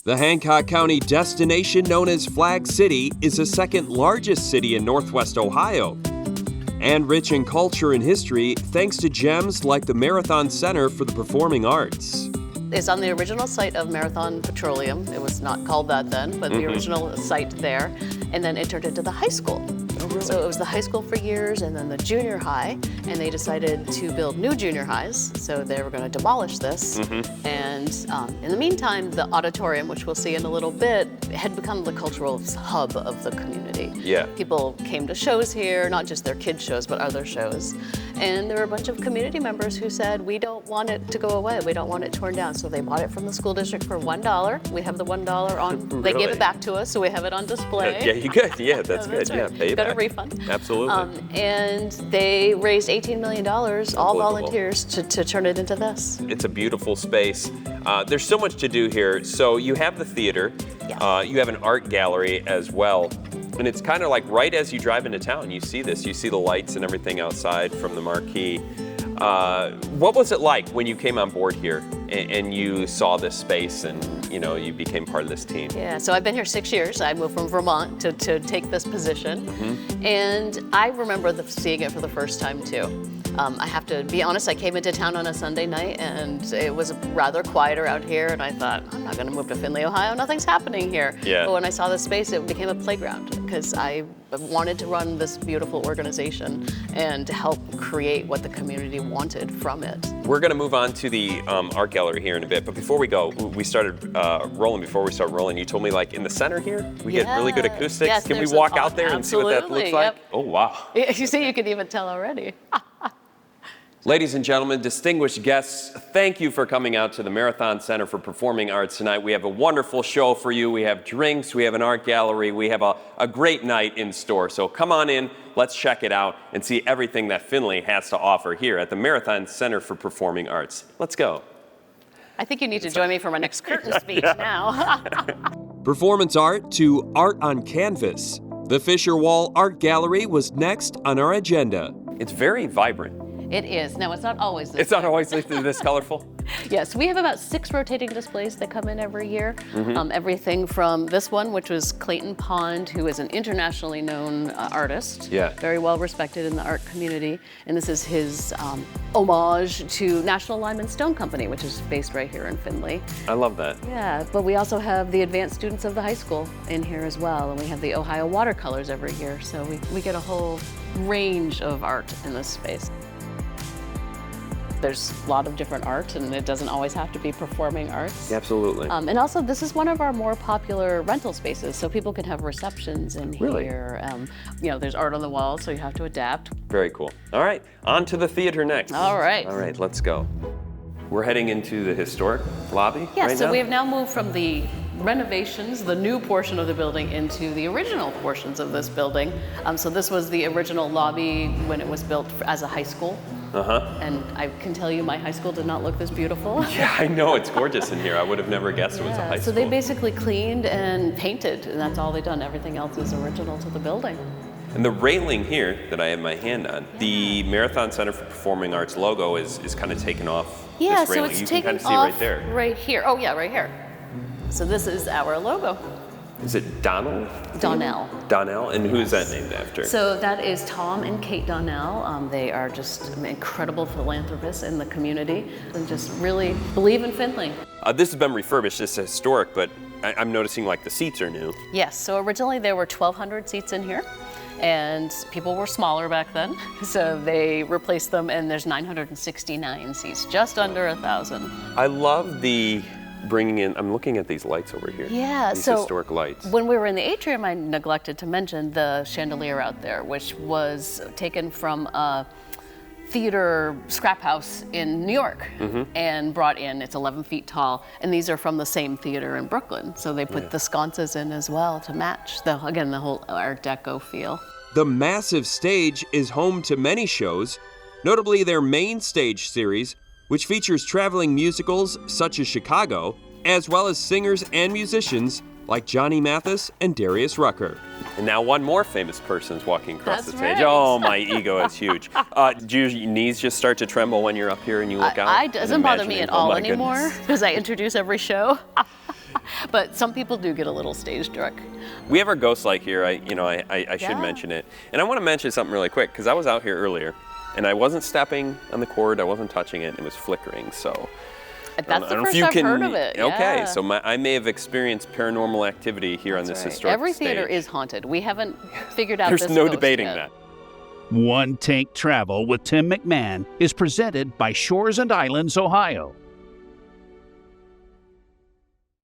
The Hancock County destination known as Flag City is the second largest city in Northwest Ohio, and rich in culture and history thanks to gems like the Marathon Center for the Performing Arts. It's on the original site of Marathon Petroleum. It was not called that then, but the original site there. And then it turned into the high school. Oh, really? So it was the high school for years and then the junior high. And they decided to build new junior highs. So they were going to demolish this. And in the meantime, the auditorium, which we'll see in a little bit, had become the cultural hub of the community. Yeah. People came to shows here, not just their kids' shows, but other shows. And there were a bunch of community members who said, we don't want it to go away. We don't want it torn down. So they bought it from the school district for $1. We have the $1 on, Really? They gave it back to us, so we have it on display. Yeah, you good. Yeah, that's good. That's Yeah, right. pay it Got back. a refund. Absolutely. And they raised $18 million, all volunteers, to turn it into this. It's a beautiful space. There's so much to do here. So you have the theater. Yes. You have an art gallery as well. And it's kind of like right as you drive into town, you see this. You see the lights and everything outside from the marquee. What was it like when you came on board here and you saw this space and you became part of this team? Yeah, so I've been here 6 years. I moved from Vermont to take this position. And I remember seeing it for the first time too. I have to be honest, I came into town on a Sunday night and it was rather quieter out here and I thought, I'm not gonna move to Findlay, Ohio, nothing's happening here. Yeah. But when I saw this space, it became a playground because I wanted to run this beautiful organization and to help create what the community wanted from it. We're going to move on to the art gallery here in a bit, but before we go, we started rolling. Before we start rolling, you told me like in the center here, we get really good acoustics. Yes, Can we there's walk out there and see what that absolutely, looks like? yep. Oh, wow. You see, you can even tell already. Ladies and gentlemen, distinguished guests, thank you for coming out to the Marathon Center for Performing Arts tonight. We have a wonderful show for you. We have drinks, we have an art gallery, we have a great night in store. So come on in, let's check it out and see everything that Findlay has to offer here at the Marathon Center for Performing Arts. Let's go. I think you need to join me for my next curtain speech now. Performance art to art on canvas. The Fisher Wall Art Gallery was next on our agenda. It's very vibrant. It is. Now, it's not always this. It's not always this colorful? Yes, we have about 6 rotating displays that come in every year. Everything from this one, which was Clayton Pond, who is an internationally known artist. Yeah. Very well respected in the art community. And this is his homage to National Lime and Stone Company, which is based right here in Findlay. I love that. Yeah, but we also have the advanced students of the high school in here as well. And we have the Ohio watercolors every year. So we get a whole range of art in this space. There's a lot of different art, and it doesn't always have to be performing arts. Absolutely. And also, this is one of our more popular rental spaces, so people can have receptions in Really? here. There's art on the wall, so you have to adapt. Very cool. All right, on to the theater next. All right. All right, let's go. We're heading into the historic lobby Yeah, right so now? we have now moved from the renovations, the new portion of the building, into the original portions of this building. So this was the original lobby when it was built as a high school. And I can tell you my high school did not look this beautiful. Yeah, I know, it's gorgeous in here. I would have never guessed it was a high So school. they basically cleaned and painted, and that's all they've done. Everything else is original to the building. And the railing here that I have my hand on, the Marathon Center for Performing Arts logo is kind of taken off Yeah, this so railing. it's You can taken kind of see off right there. right here. Oh yeah, right here. So this is our logo. Is it Donald? Donnell. Donnell, and who is that named after? So that is Tom and Kate Donnell. They are just incredible philanthropists in the community and just really believe in Findlay. This has been refurbished, it's historic, but I'm noticing like the seats are new. Yes, so originally there were 1,200 seats in here. And people were smaller back then, so they replaced them, and there's 969 seats, just under 1,000. I love the bringing in, I'm looking at these lights over here. Yeah, these so historic lights. when we were in the atrium, I neglected to mention the chandelier out there, which was taken from a theater scrap house in New York and brought in. It's 11 feet tall, and these are from the same theater in Brooklyn. So they put the sconces in as well to match the whole Art Deco feel. The massive stage is home to many shows, notably their main stage series, which features traveling musicals such as Chicago, as well as singers and musicians like Johnny Mathis and Darius Rucker. And now one more famous person's walking across the That's stage. right. Oh, my ego is huge. Do your knees just start to tremble when you're up here and you look out? It doesn't bother me at Oh, all my anymore goodness. because I introduce every show. But some people do get a little stage struck. We have our ghost light here. I should Yeah. mention it. And I want to mention something really quick because I was out here earlier and I wasn't stepping on the cord. I wasn't touching it. It was flickering. So That's I the don't know if first you I've can. heard of it. Okay, yeah. so I may have experienced paranormal activity here on this That's right. historic Every stage. theater is haunted. We haven't figured out There's this no ghost debating yet. that. One Tank Travel with Tim McMahon is presented by Shores and Islands, Ohio.